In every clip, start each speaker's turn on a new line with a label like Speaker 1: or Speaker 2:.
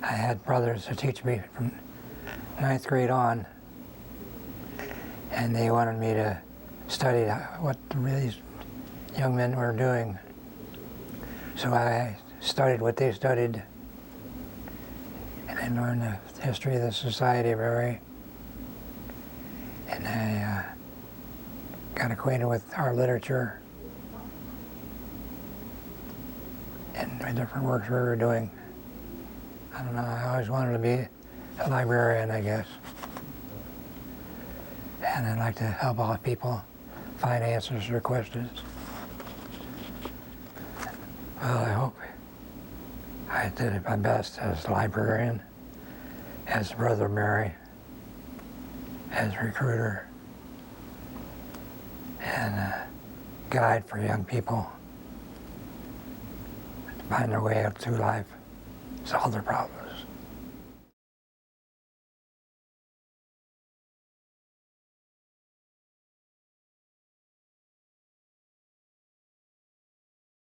Speaker 1: I had brothers to teach me from 9th grade on, and they wanted me to study what these young men were doing. So I studied what they studied, and I learned the history of the Society of Mary, and I got acquainted with our literature and the different works we were doing. I don't know, I always wanted to be a librarian, I guess. And I'd like to help all people find answers to their questions. Well, I hope I did my best as a librarian, as Brother Mary, as a recruiter, and a guide for young people to find their way up through life, solve their problems.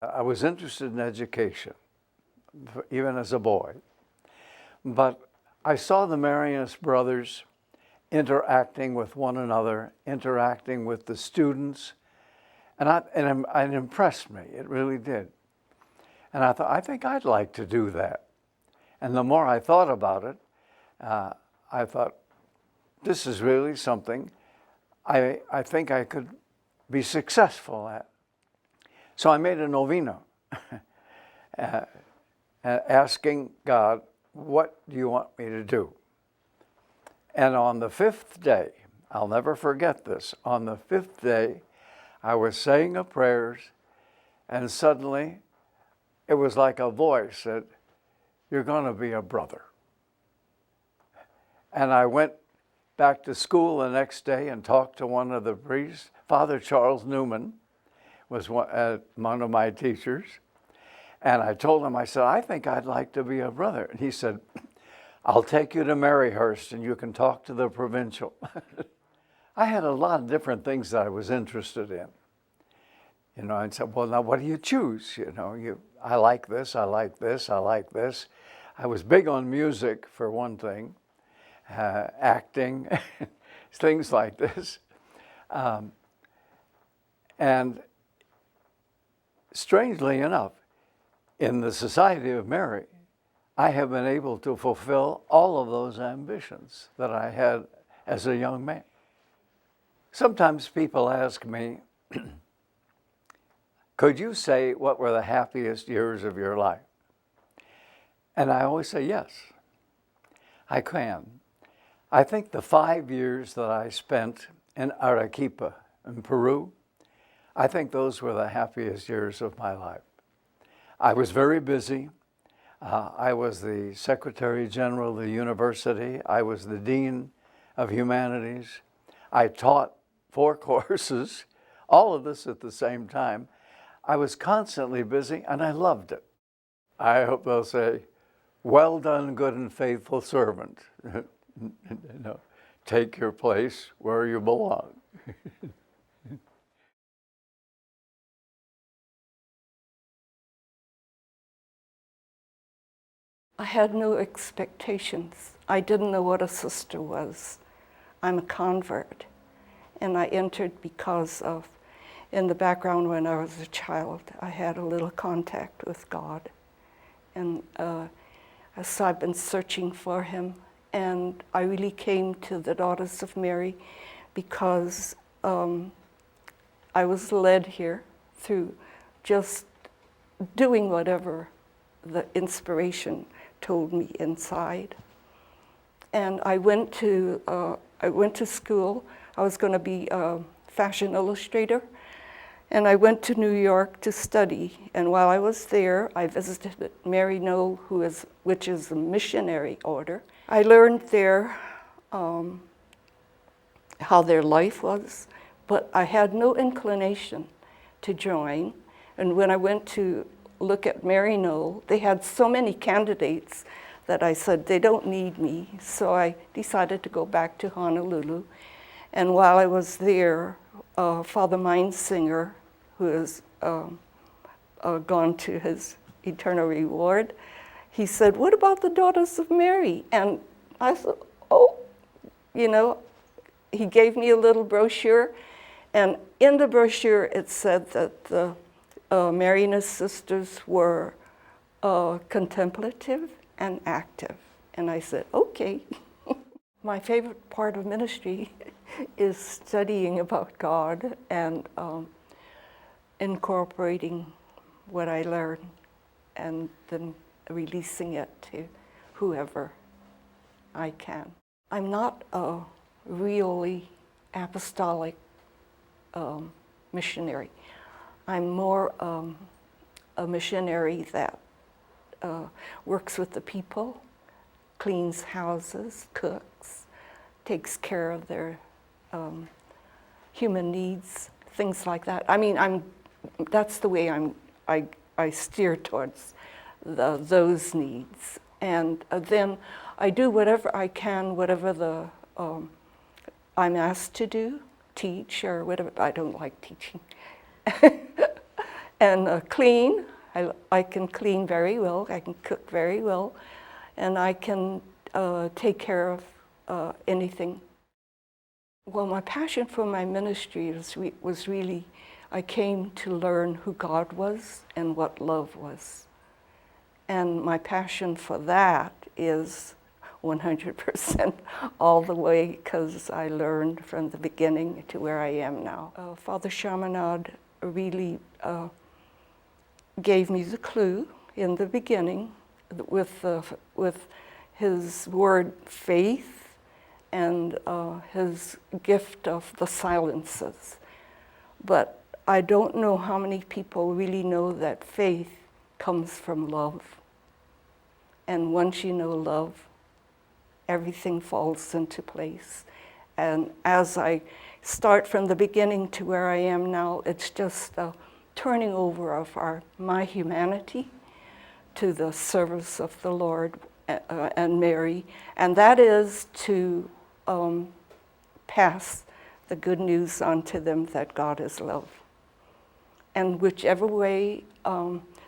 Speaker 2: I was interested in education, even as a boy, but I saw the Marianist brothers interacting with one another, interacting with the students, and it impressed me, it really did. And I thought, I think I'd like to do that. And the more I thought about it, I thought, this is really something I think I could be successful at. So I made a novena, asking God, what do you want me to do? And on the 5th day, I'll never forget this, on the 5th day, I was saying the prayers, and suddenly it was like a voice said, you're going to be a brother. And I went back to school the next day and talked to one of the priests. Father Charles Newman was one of my teachers. And I told him, I said, I think I'd like to be a brother. And he said, I'll take you to Maryhurst and you can talk to the provincial. I had a lot of different things that I was interested in. You know, and said, well, now what do you choose? You know, I like this, I like this, I like this. I was big on music, for one thing, acting, things like this. And strangely enough, in the Society of Mary, I have been able to fulfill all of those ambitions that I had as a young man. Sometimes people ask me, could you say what were the happiest years of your life? And I always say yes, I can. I think the 5 years that I spent in Arequipa, in Peru, I think those were the happiest years of my life. I was very busy. I was the Secretary General of the university. I was the Dean of Humanities. I taught 4 courses, all of this at the same time. I was constantly busy, and I loved it. I hope they'll say, well done, good and faithful servant. You know, take your place where you belong.
Speaker 3: I had no expectations. I didn't know what a sister was. I'm a convert, and I entered because of, in the background when I was a child, I had a little contact with God. And so I've been searching for him, and I really came to the Daughters of Mary because I was led here through just doing whatever the inspiration told me inside. And I went to school. I was going to be a fashion illustrator, and I went to New York to study. And while I was there, I visited Mary Knoll, which is a missionary order. I learned there how their life was, but I had no inclination to join. And when I went to look at Mary Knoll, they had so many candidates that I said, they don't need me. So I decided to go back to Honolulu. And while I was there, Father Mindsinger, who has gone to his eternal reward, he said, "What about the Daughters of Mary?" And I said, "Oh, you know," he gave me a little brochure, and in the brochure it said that the Marianist sisters were contemplative and active. And I said, okay. My favorite part of ministry is studying about God and incorporating what I learn and then releasing it to whoever I can. I'm not a really apostolic missionary. I'm more a missionary that works with the people, cleans houses, cooks, takes care of their human needs, things like that. I mean, that's the way I steer towards those needs. And then I do whatever I can, whatever I'm asked to do, teach or whatever. I don't like teaching. And clean. I can clean very well. I can cook very well. And I can take care of anything. Well, my passion for my ministry was really, I came to learn who God was and what love was. And my passion for that is 100% all the way, because I learned from the beginning to where I am now. Father Chaminade really gave me the clue in the beginning with his word faith and his gift of the silences. But I don't know how many people really know that faith comes from love. And once you know love, everything falls into place. And as I start from the beginning to where I am now, it's just a turning over of my humanity to the service of the Lord and Mary, and that is to pass the good news on to them that God is love. And whichever way,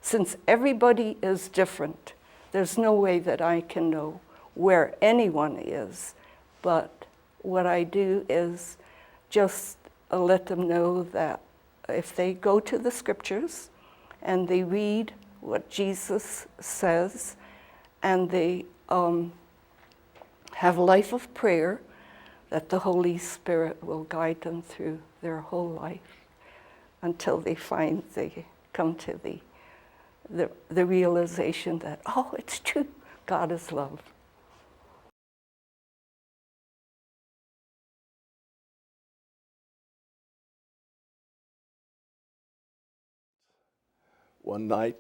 Speaker 3: since everybody is different, there's no way that I can know where anyone is, but what I do is just let them know that if they go to the scriptures and they read what Jesus says and they have a life of prayer, that the Holy Spirit will guide them through their whole life until they come to the realization that, oh, it's true, God is love.
Speaker 4: One night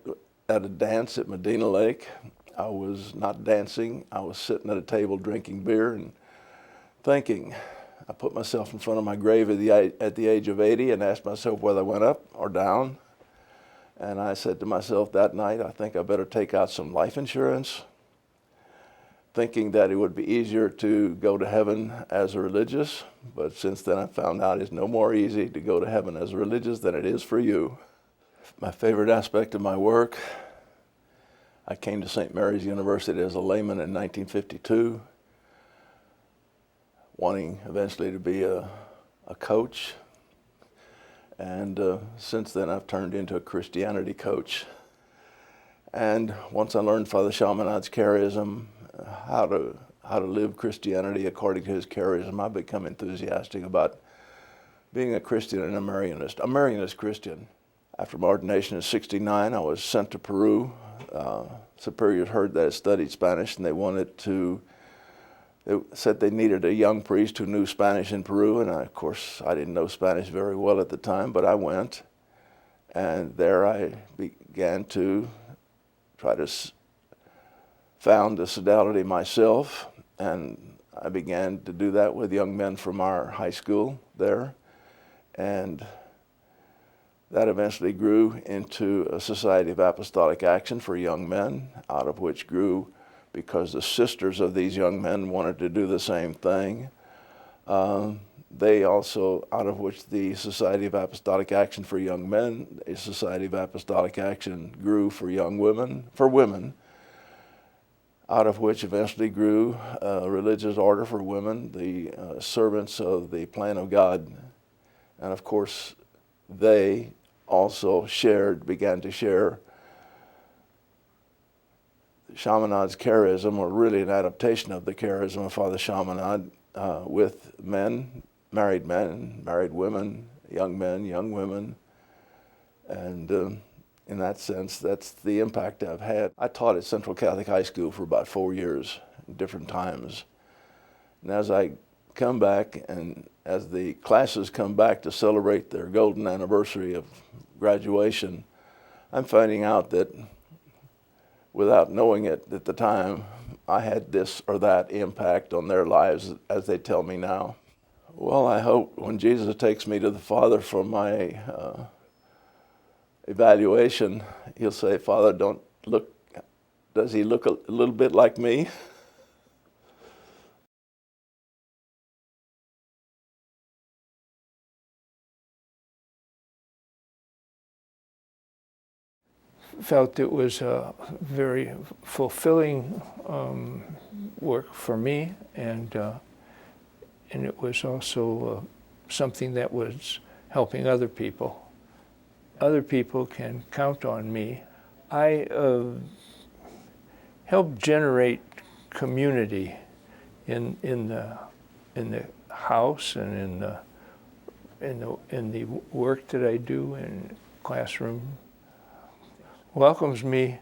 Speaker 4: at a dance at Medina Lake, I was not dancing. I was sitting at a table drinking beer and thinking. I put myself in front of my grave at the age of 80 and asked myself whether I went up or down. And I said to myself that night, I think I better take out some life insurance, thinking that it would be easier to go to heaven as a religious. But since then I found out it's no more easy to go to heaven as a religious than it is for you. My favorite aspect of my work, I came to St. Mary's University as a layman in 1952, wanting eventually to be a coach. And since then I've turned into a Christianity coach. And once I learned Father Chaminade's charism, how to live Christianity according to his charism, I've become enthusiastic about being a Christian and a Marianist Christian. After my ordination in '69, I was sent to Peru. Superiors heard that I studied Spanish, and they said they needed a young priest who knew Spanish in Peru, and of course I didn't know Spanish very well at the time, but I went, and there I began to try to found the sodality myself, and I began to do that with young men from our high school there, and that eventually grew into a Society of Apostolic Action for young men, out of which grew, because the sisters of these young men wanted to do the same thing, they also, out of which the Society of Apostolic Action for young men, a Society of Apostolic Action grew for young women, out of which eventually grew a religious order for women, the servants of the plan of God. And of course, they also began to share Chaminade charism, or really an adaptation of the charism of Father Chaminade, with men, married women, young men, young women. And in that sense, that's the impact I've had. I taught at Central Catholic High School for about 4 years, different times. And as I come back, and as the classes come back to celebrate their golden anniversary of graduation, I'm finding out that, without knowing it at the time, I had this or that impact on their lives, as they tell me now. Well, I hope when Jesus takes me to the Father for my evaluation, he'll say, "Father, does he look a little bit like me?"
Speaker 5: Felt it was a very fulfilling work for me, and it was also something that was helping other people. Other people can count on me. I helped generate community in the house and in the work that I do in the classroom. Welcomes me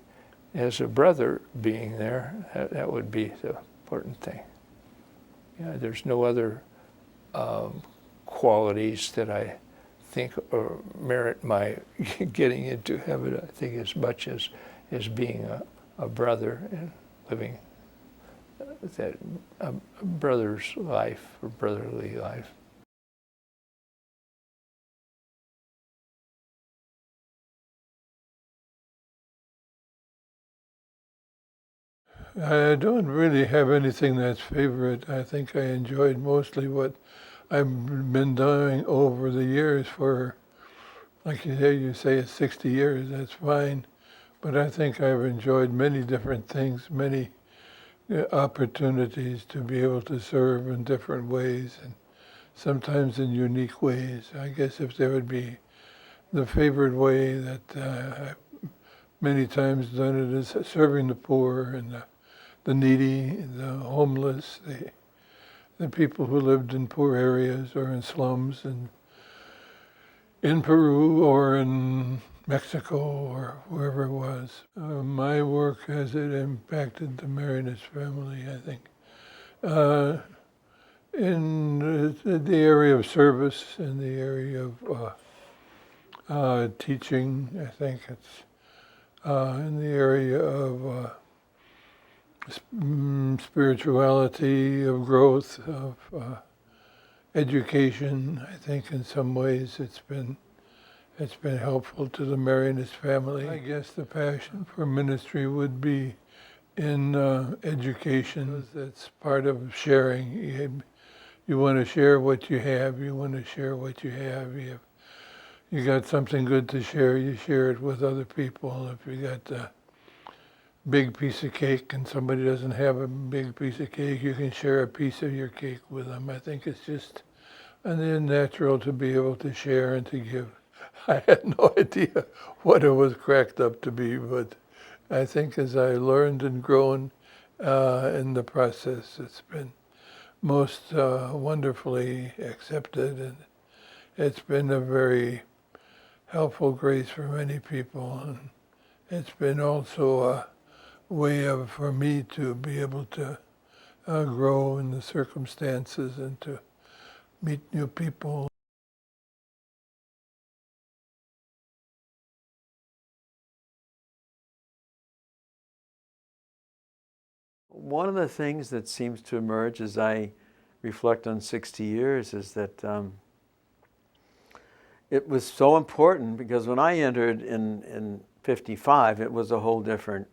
Speaker 5: as a brother being there. That would be the important thing. Yeah, there's no other qualities that I think or merit my getting into heaven, I think, as much as being a brother and living that a brother's life, or brotherly life.
Speaker 6: I don't really have anything that's favorite. I think I enjoyed mostly what I've been doing over the years for, like you say it's 60 years, that's fine. But I think I've enjoyed many different things, many opportunities to be able to serve in different ways, and sometimes in unique ways. I guess if there would be the favorite way that I've many times done it is serving the poor and the needy, the homeless, the people who lived in poor areas or in slums, and in Peru or in Mexico or wherever it was. My work, has it impacted the Marianist family, I think. In the area of service, in the area of teaching, I think it's in the area of spirituality, of growth, of education. I think in some ways it's been helpful to the Marianist family. I guess the passion for ministry would be in education. That's part of sharing. You want to share what you have. You want to share what you have. You got something good to share, you share it with other people. If you got a big piece of cake and somebody doesn't have a big piece of cake, you can share a piece of your cake with them. I think it's just natural to be able to share and to give. I had no idea what it was cracked up to be, but I think as I learned and grown in the process, it's been most wonderfully accepted, and it's been a very helpful grace for many people, and it's been also a way for me to be able to grow in the circumstances and to meet new people.
Speaker 7: One of the things that seems to emerge as I reflect on 60 years is that it was so important, because when I entered in 55, it was a whole different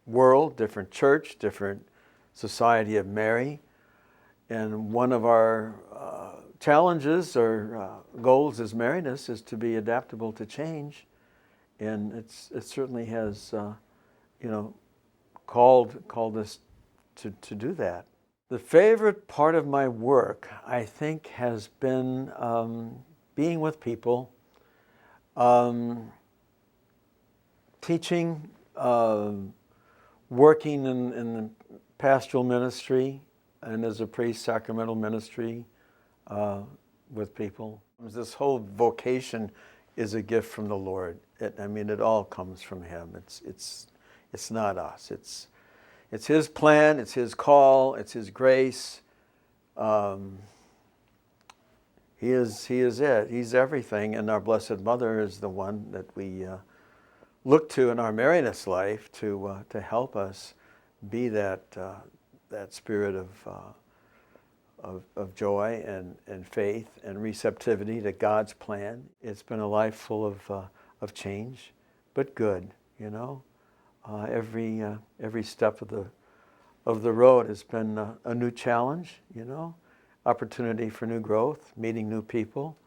Speaker 7: world, different church, different society of Mary. And one of our challenges or goals as Marianists is to be adaptable to change. And it certainly has, called us to do that. The favorite part of my work, I think, has been being with people, teaching, working in pastoral ministry and as a priest, sacramental ministry with people. This whole vocation is a gift from the Lord. It all comes from Him. It's not us. It's His plan. It's His call. It's His grace. He is it. He's everything. And our Blessed Mother is the one that we look to in our Marianist life to help us be that spirit of joy and faith and receptivity to God's plan. It's been a life full of change, but good. Every step of the road has been a new challenge. Opportunity for new growth, meeting new people,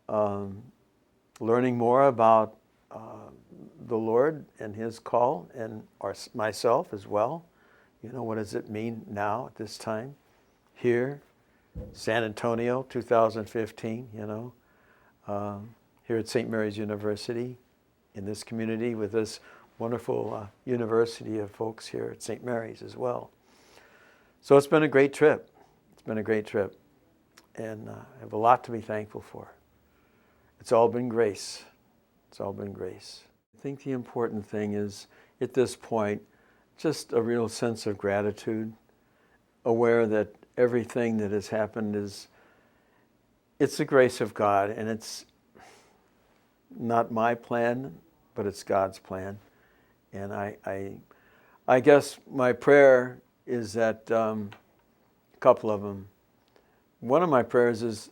Speaker 7: learning more about the Lord and His call, and myself as well. What does it mean now at this time? Here, San Antonio, 2015, here at St. Mary's University, in this community with this wonderful university of folks here at St. Mary's as well. So it's been a great trip. It's been a great trip. And I have a lot to be thankful for. It's all been grace. It's all been grace. I think the important thing is, at this point, just a real sense of gratitude, aware that everything that has happened it's the grace of God, and it's not my plan, but it's God's plan. And I guess my prayer is that, a couple of them. One of my prayers is,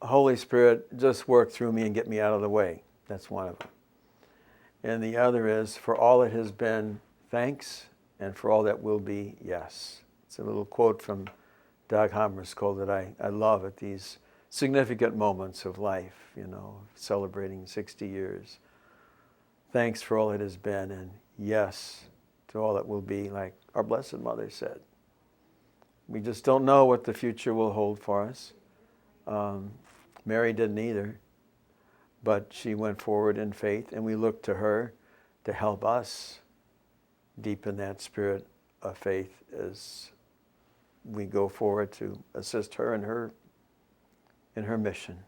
Speaker 7: Holy Spirit, just work through me and get me out of the way. That's one of them. And the other is, for all it has been, thanks, and for all that will be, yes. It's a little quote from Dag Hammarskjöld that I love at these significant moments of life, celebrating 60 years. Thanks for all it has been, and yes to all that will be, like our Blessed Mother said. We just don't know what the future will hold for us. Mary didn't either, but she went forward in faith, and we look to her to help us deepen that spirit of faith as we go forward to assist her in her mission.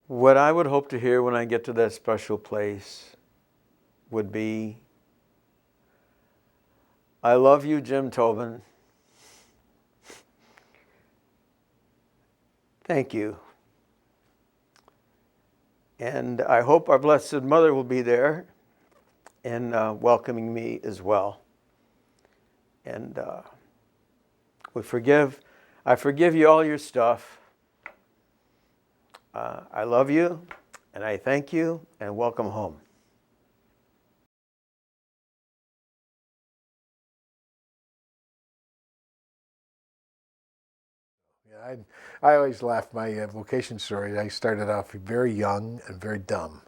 Speaker 7: What I would hope to hear when I get to that special place would be, I love you, Jim Tobin. Thank you. And I hope our Blessed Mother will be there and welcoming me as well. And I forgive you all your stuff. I love you, and I thank you, and welcome home.
Speaker 8: I always laugh my vocation story. I started off very young and very dumb.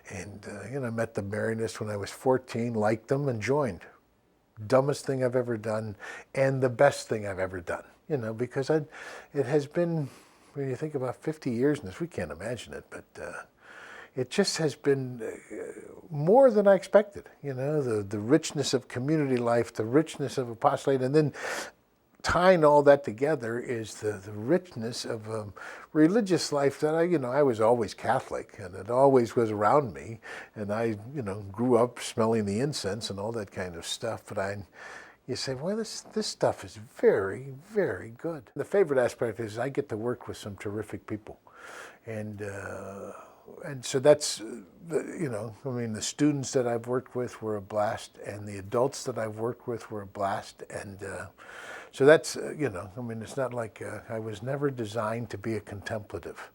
Speaker 8: And, I met the Marianists when I was 14, liked them, and joined. Dumbest thing I've ever done, and the best thing I've ever done. Because it has been, when you think about 50 years in this, we can't imagine it, but it just has been more than I expected. The richness of community life, the richness of apostolate, and then tying all that together is the richness of religious life that I was always Catholic, and it always was around me, and I grew up smelling the incense and all that kind of stuff. But you say, well, this stuff is very, very good. The favorite aspect is I get to work with some terrific people, and so that's the students that I've worked with were a blast, and the adults that I've worked with were a blast, and so that's, it's not like I was never designed to be a contemplative.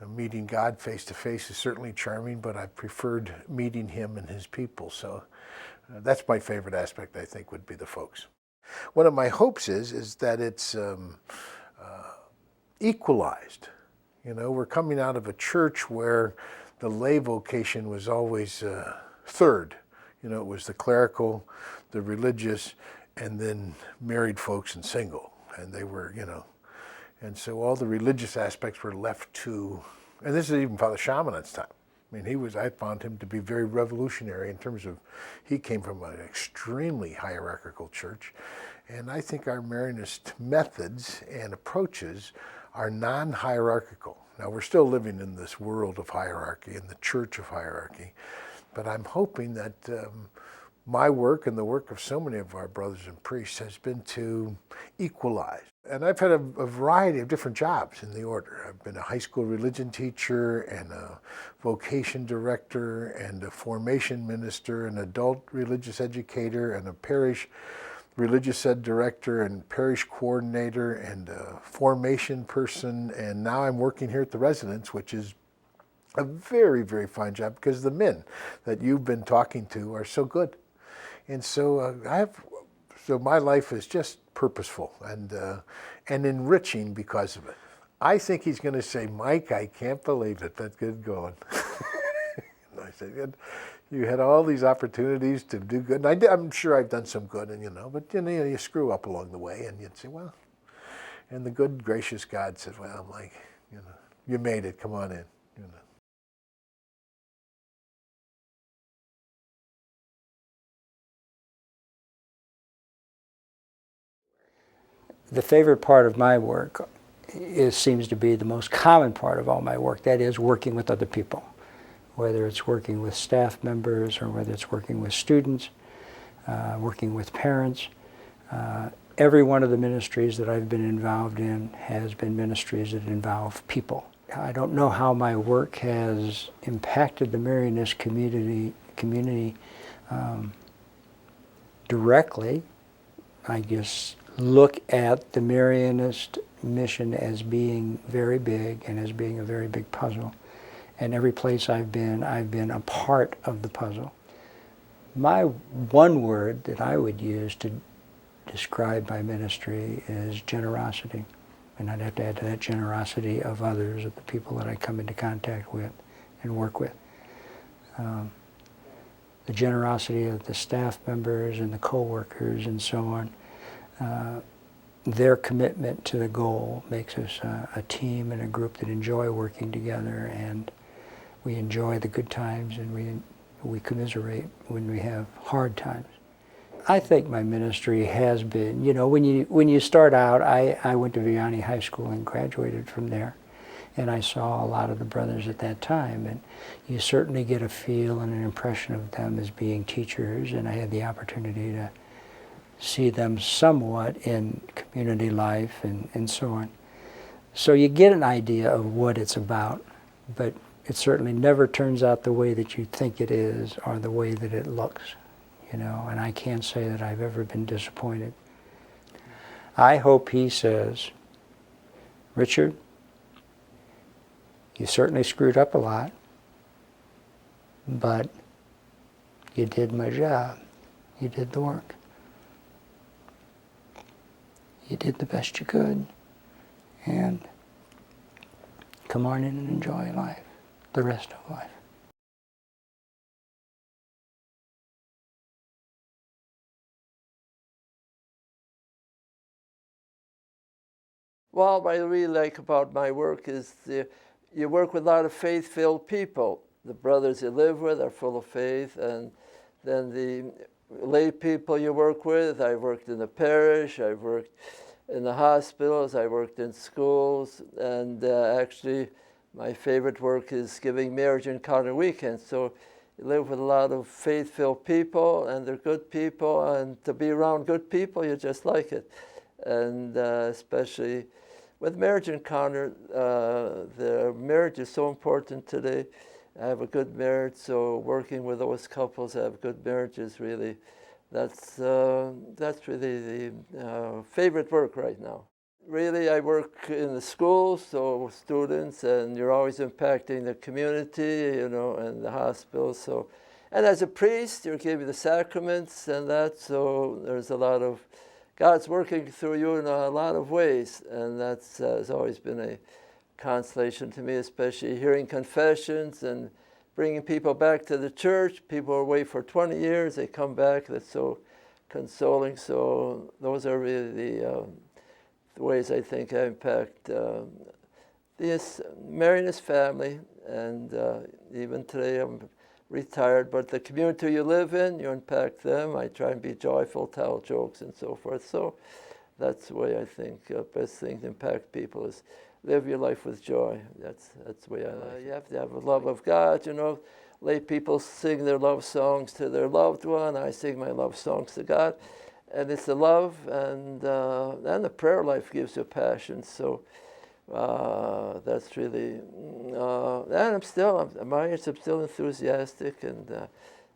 Speaker 8: Meeting God face to face is certainly charming, but I preferred meeting Him and His people. So that's my favorite aspect, I think, would be the folks. One of my hopes is that it's equalized. We're coming out of a church where the lay vocation was always third. It was the clerical, the religious, and then married folks and single. And they were, and so all the religious aspects were left to, and this is even Father Chaminad's time. I mean, I found him to be very revolutionary in terms of, he came from an extremely hierarchical church. And I think our Marianist methods and approaches are non-hierarchical. Now, we're still living in this world of hierarchy, in the church of hierarchy, but I'm hoping that my work and the work of so many of our brothers and priests has been to equalize. And I've had a variety of different jobs in the order. I've been a high school religion teacher and a vocation director and a formation minister, an adult religious educator and a parish religious ed director and parish coordinator and a formation person. And now I'm working here at the residence, which is a very, very fine job because the men that you've been talking to are so good. And so so my life is just purposeful and enriching because of it. I think he's going to say, Mike, I can't believe it. That's good going. And I said, you had all these opportunities to do good. And I'm sure I've done some good, and but you screw up along the way, and you'd say, well. And the good, gracious God said, well, Mike, you made it. Come on in.
Speaker 1: The favorite part of my work seems to be the most common part of all my work. That is working with other people, whether it's working with staff members or whether it's working with students, working with parents. Every one of the ministries that I've been involved in has been ministries that involve people. I don't know how my work has impacted the Marianist community directly. I just look at the Marianist mission as being very big and as being a very big puzzle. And every place I've been a part of the puzzle. My one word that I would use to describe my ministry is generosity. And I'd have to add to that generosity of others, of the people that I come into contact with and work with. The generosity of the staff members and the co-workers and so on. Their commitment to the goal makes us a team and a group that enjoy working together, and we enjoy the good times and we commiserate when we have hard times. I think my ministry has been, when you start out, I went to Vianney High School and graduated from there, and I saw a lot of the brothers at that time, and you certainly get a feel and an impression of them as being teachers, and I had the opportunity to see them somewhat in community life and so on. So you get an idea of what it's about, but it certainly never turns out the way that you think it is or the way that it looks, and I can't say that I've ever been disappointed. I hope he says, Richard, you certainly screwed up a lot, but you did my job. You did the work. You did the best you could, and come on in and enjoy life, the rest of life.
Speaker 9: Well, what I really like about my work is you work with a lot of faith-filled people. The brothers you live with are full of faith, and then the lay people you work with. I worked in the parish, I worked in the hospitals, I worked in schools, and actually my favorite work is giving marriage encounter weekends. So you live with a lot of faith-filled people, and they're good people, and to be around good people, you just like it. And especially with marriage encounter, the marriage is so important today. I have a good marriage, so working with those couples that have good marriages, really, that's really the favorite work right now. Really, I work in the schools, so students, and you're always impacting the community, and the hospitals. So, and as a priest, you're giving the sacraments and that. So there's a lot of God's working through you in a lot of ways, and that's has always been a consolation to me, especially hearing confessions and bringing people back to the church. People are away for 20 years, they come back. That's so consoling. So those are really the ways I think I impact this Marianist family. And even today I'm retired, but the community you live in, you impact them. I try and be joyful, tell jokes and so forth. So that's the way I think best thing to impact people is live your life with joy. That's the way I like. You have to have a love of God, you know. Lay people sing their love songs to their loved one. I sing my love songs to God. And it's the love and the prayer life gives you passion. So that's really, and I'm still enthusiastic, and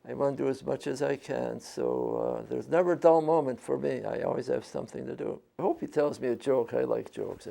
Speaker 9: I want to do as much as I can. So there's never a dull moment for me. I always have something to do. I hope he tells me a joke. I like jokes.